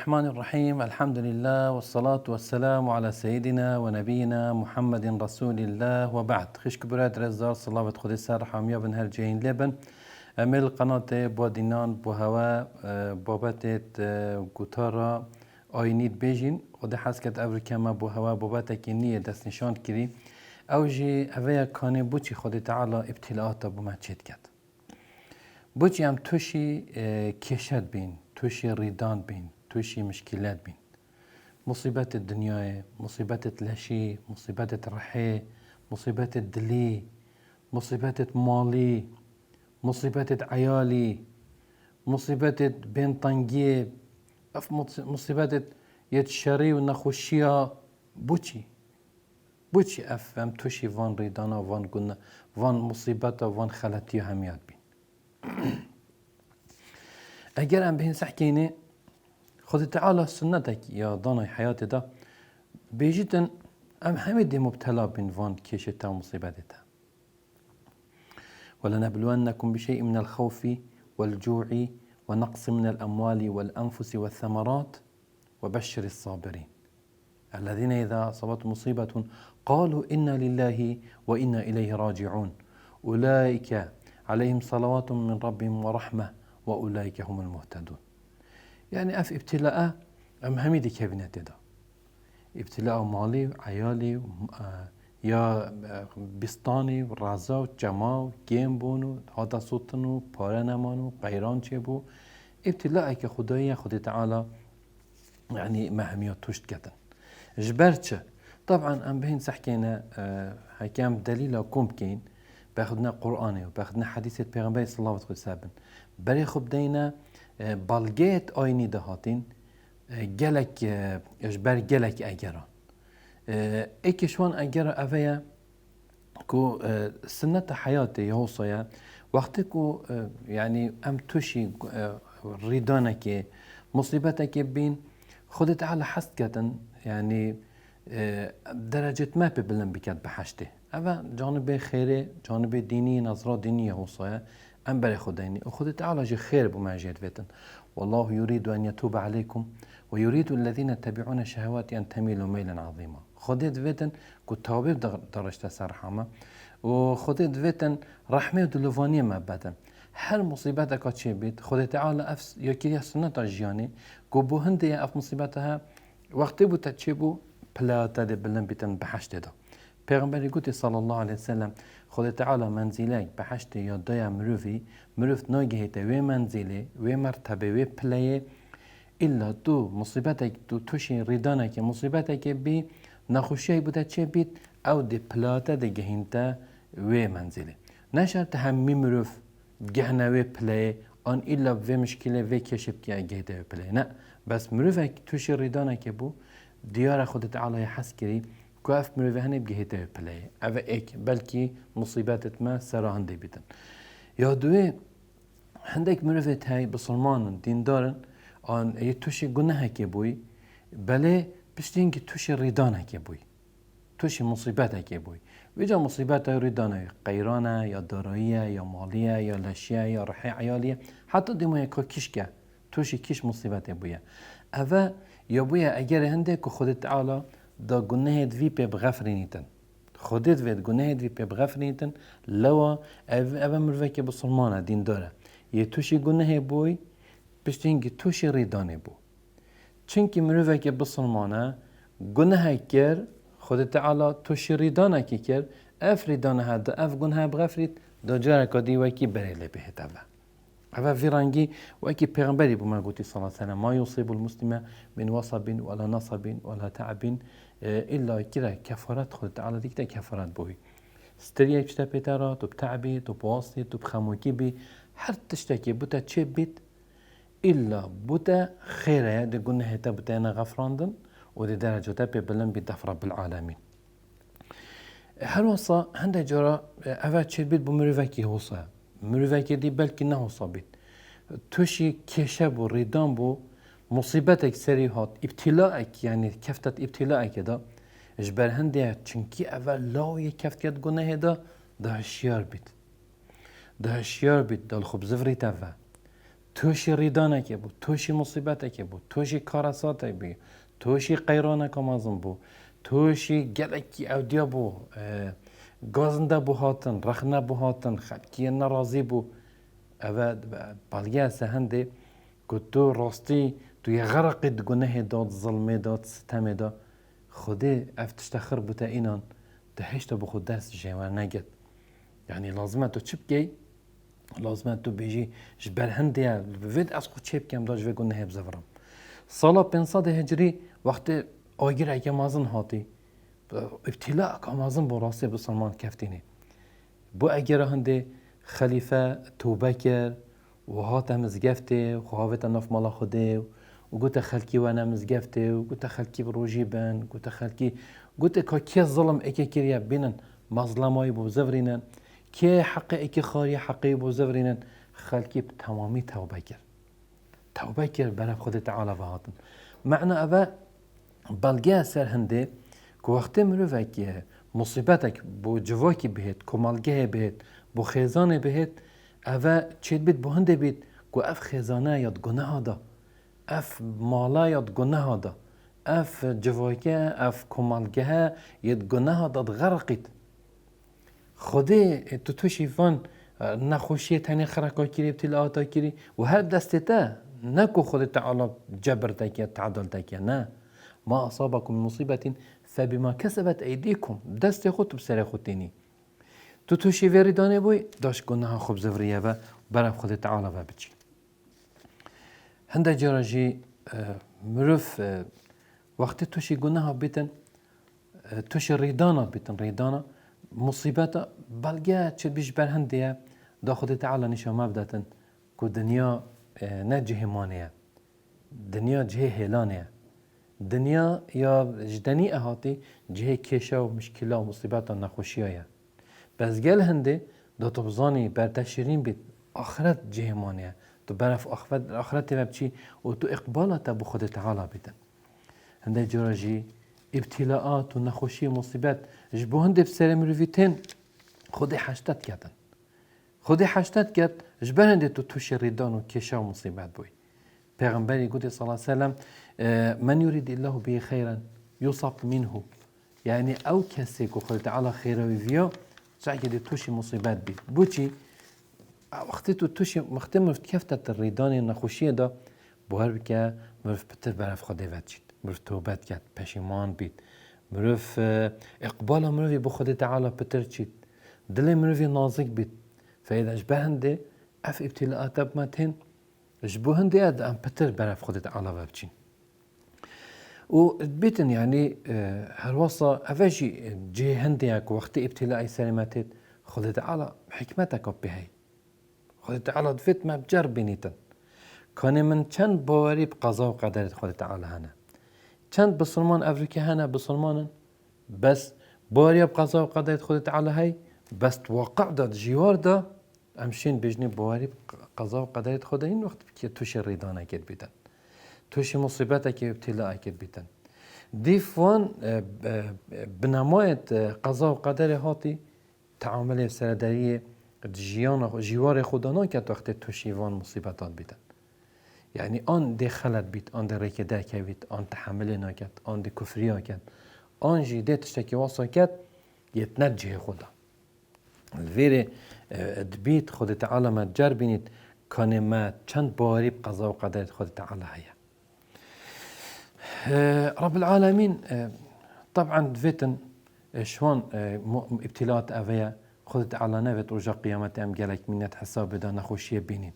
الرحمن الرحيم. الحمد لله والصلاة والسلام على سيدنا ونبينا محمد رسول الله وبعد. خشك براد رزار صلاة خدي سر حامية بن هالجين لبن أمل قناة بودينان بوهوا بابتت قطارة آينيد بيجين وده حسكت أفريكا ما بوهوا بابتك نية دست نشان كري أوجي أفيا كان بوشي خدي تعالى ابتلاءات بما تشيد كد بوشي أم توشي كيشاد بين توشي ريدان بين توشي مشكلات بين مصيبات الدنيا، مصيبات الهشي، مصيبات الرحي، مصيبات الدلي، مصيبات مالي، مصيبات عيالي، مصيبات بين طنجيب، مصيبات يتشري ونخوشيا بوشي أفهم توشي فان ريدانا فان قلنا فان مصيبات وفان خلاتي هميات بين اگر ام بهین سحکینه خود تعالی سنتك يا ضاني حياتي ده بيجيتن ام حمد مبتلى بين فان كيشتا ومصيبتها ولنبلونكم بشيء من الخوف والجوع ونقص من الأموال والأنفس والثمرات وبشر الصابرين الذين إذا أصابتهم مصيبة قالوا إنا لله وإنا إليه راجعون أولئك عليهم صلوات من ربهم ورحمة وأولئك هم المهتدون. يعني أف ابتلاء أم هميدي كابينتي ده ابتلاء مالي عيالي يا بستاني رازا جماع گیم بونو هذا صوتنو پاره نمانو قیران چه بو ابتلاء که خدای خود تعالی يعني مهميات توشت كتن جبرتش طبعا ام بهين سحكينا حكام دليل كوم كين باخدنا قرآني وباخدنا حديث پیغمبر صلى الله عليه وسلم بري خب دينا بالجيت آيني دهاتين جلك اجبر جلك اجرا ايكشوان اجرا اويا كو سنة حياتي يوصيا وقت كو يعني ام توشي ريدانك مصيبتك بين خدت على حسكة يعني درجة ما ببلن بكات بحشته اما جانب خيري جانب ديني نظرة دينية وصايا ام بري خديني وخدت على جي خير بما جيت فيتن والله يريد ان يتوب عليكم ويريد الذين يتبعون الشهوات ان تميلوا ميلا عظيما خدت فيتن كنت توبيب درجة سرحمة وخدت فيتن رحمة ودلوفانية ما بدن هر مصيبتك چه بيت خدت تعالى افس يكي سنة جياني كوبو هندي اف مصيبتها وقت بو تچبو پلاتا ده بلن بيتن بحشت ده پیغمبری گوتی صلی الله علیه وسلم خود تعالی منزلک بحشت یا دایا مروف ناگهیت و منزله و مرتبه و پلیه الا تو مصیبتک تو توشی ریدانک مصیبتک بی نخوشی بوده چه بید او ده پلاتا ده گهینتا و منزله نشرت همی مروف گهنه و پلیه آن الا و مشکله و کشب که گهیده و پلیه نه بس مروفک توشی ریدانک بو دیار خود تعالی حس کری كاف مروفهن بجهته بلاي أو إيك بلكي مصيبات ما سراهن دي بيتن يا دوي عندك مروفت هاي بسلمان دين دارن آن يتوشي جناه كبوي بله بستين توشي ريدانه كبوي توشي مصيبات كبوي ويجا مصيبات ريدانه قيرانه يا دارائيه يا ماليه يا لاشيه يا رحي عياليه حتى ديما يكو كيشكا توشي كيش مصيبات بويا أو يا بويا أجر عندك وخدت تعالى دا گناه دوی پی بغفرینیتن خودت وید گناه دوی پی بغفرینیتن لوا او مروه که بسلمانه دین داره یه توشی گناه بوی پشت اینگه توشی ریدانه بو چونکه مروه که بسلمانه گناه کر خود تعالی توشی ریدانه که کر اف ریدانه هده اف گناه بغفرید دا جاره که دی وکی بریله بهت هذا فيرانجي وأكيد پیغمبري بما قلت صلى الله عليه وسلم ما يصيب المسلم من وصب ولا نصب ولا تعب إلا كده كفارات خد تعالى ديك كفارات بوي ستريا كشتا بيتارا تو بتعبي تو بواصي تو بخموكي بي حتى تشتكي بوتا تشبيت إلا بوتا خيرا دي قلنا هتا بوتا أنا غفراندن ودي درجة تبي بلن بدفر رب العالمين هل وصا هندا جرا أفا تشبيت بمروفاكي هوصا مروفاكي دي بلكي نهو صابت توشي كيشب و ريدان بو مصيبتك سري هات ابتلاءك يعني كفتت ابتلاءك دا اجبر هنده چنكي اول لاوية كفت كد گناه ده هشيار بيت ده الخبز فريت افا توشی ریدانه که بود، توشی مصیبته که بود، توشی کارساته بی، توشی قیرانه کمازم بود، توشی گلکی اودیا بود، گازنده بو هاتن، رخنه بو هاتن، خلکی نرازی بو. اوه بالگه سهنده که تو راستی تو یه غرقید گناه داد، ظلمه داد، ستمه داد، خوده افتشتخر بوده اینان ده هشتا بو خود دست جوان نگد. يعني لازمه تو چی بگی؟ لازمه تو بيجي جبر هندية بفيد أسقط شيء بكم داش بيقول نهب زفرم صلاة 500 هجري وقت آجر اگه مازن هاتی ابتلاء كمازن براسي بسلمان كفتيني بو اگر هنده خليفة توبه كر وهات مزگفته وخواهوت نف مالا خوده وقلت خلقي وانا مزگفته وقلت خلقي بروجي بان قلت خلقي قلت كي الظلم اكي كريا بينن مظلماي بو زفرينن كي حقي اكي خاري حقي بو زفرينن خلقي بتمامي توبه كر توبه كر برا خود تعالى بهاتن معنى أبا بلغا سر هنده که وقتی مروفك مصیبتك بو جواكي بهت كمالگه بهت بو خيزانه بهت أبا چید بيت بو هنده بيت که اف خيزانه ياد گناه دا اف مالا ياد گناه دا اف جواكي اف كمالگه ياد گناه دا غرقت خوده تو توشی فان نخوشی تنی خرکا کری ابتلاعاتا کری و هر دستته نكو خود تعالى جبرتك تعدلتك نه ما أصابكم من مصيبة فبما كسبت أيديكم دست خود بسر خودتيني تو توشي ويرداني بوي داش گناه خوب زفرية با برف خود تعالى با بچي هنده جراجي مروف وقت توشي گناه بيتن توشي ريدانا بيتن ريدانا مصيبتا بلغا چه بيش بر هنده دا خود تعالى نشا مبدتن كو دنيا نه جه مانه دنیا جه هلانه دنیا یا جدنی اهاتی جه کشا و مشکلا و مصیبات و نخوشیایه بس گل هنده دا تو بزانی برتشرین بید آخرت جه مانه تو برف آخرت بچی و تو اقبالت بو خود تعالی بیدن هنده جراجی ابتلاعات و نخوشی و مصیبت جبو هنده بسر مروفیتین خود حشتت کردن خود حشتت کرد جبر هنده تو توش ریدان و کشا و مصیبت بوی پیغمبری گوتی صلی الله علیه وسلم من یرید الله به خیرا یصب منه یعنی او کسی که خود تعالی خیره ویا سعی که توش مصیبت بید بو چی؟ وقتی تو توش وقتی مرفت کفتت ریدان نخوشی دا بوهر بکه مرفت پتر برف خوده ود شید مرفت توبت کرد پشیمان بید مرفت اقبال مرفی بو خود تعالی پتر چید دل مرفی نازک بید فإذا اجبهنده اف ابتلاءات بمتهن اجبهنده اد ام بتر برف خودت على بابچين و بيتن يعني هالوصا افاجي جي هنديك وقت ابتلاء سلامتت خودت على حكمتك بهي خودت على دفت ما بجرب بنيتن كان من چند باوري بقضاء وقدر خودت على هنا چند بسلمان افريقيا هنا بسلمان بس باوري بقضاء وقدر خودت على هاي بس توقع دا جوار دا امشين بجني بواري قضاء وقدرت خدا این وقت که توش ریدان اکید بیتن توش مصیبت اکید ابتلاء اکید بیتن دیفوان بنمایت قضاء وقدر هاتی تعامل سرداری جوار خدا نکرد وقت توشی وان مصیبتات بیتن یعنی آن دی خلط بیت آن دی ریکده کبیت آن تحمل نکرد آن دی کفری نکرد آن جیده تشتکی واسا کرد یتنجه خدا الفيري دبيت خود تعالى ما تجربينيت كان ما چند باري بقضاء وقدر خود تعالى هيا رب العالمين طبعا دفيتن شوان ابتلاءات أفيا خود تعالى نفت رجا قيامت أم جالك منت حساب دا نخوشية بينين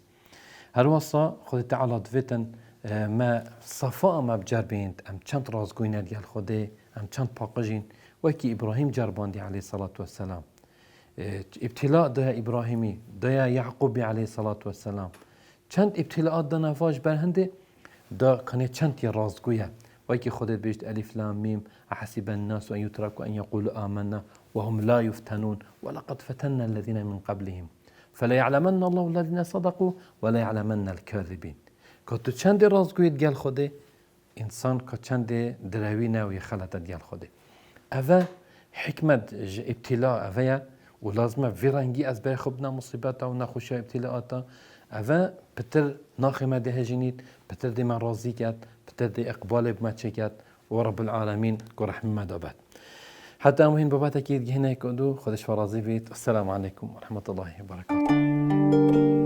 هروصا خود تعالى دفيتن ما صفاء ما بجربينت أم چند رازقوين ديال خودي أم چند باقجين وكي إبراهيم جرباندي عليه الصلاة والسلام ابتلاء ده إبراهيمي ده يعقوبي عليه الصلاة والسلام چند ابتلاءات ده نفاج برهنده ده كان چند رازقوية وكي خودت بيجت ألف لام ميم أحسب الناس أن يتركوا أن يقولوا آمنا وهم لا يفتنون ولقد فتنا الذين من قبلهم فلا يعلمن الله الذين صدقوا ولا يعلمن الكاذبين كتو چند رازقوية قال خوده إنسان كچند دروينة ويخلط قال خوده أفا حكمة ابتلاء أفا ولازمه ویرانگی از بر خوب مصیبات و نخوشی ابتلاعات اوه بتر ناخي ما ده هجينيت بتر دي من رازيكات بتر دي اقبال بما تشيكات ورب العالمين كرحمة ما دابت حتى أمهين بابات أكيد هنا يكودو خدش فرازي فيت. السلام عليكم ورحمة الله وبركاته.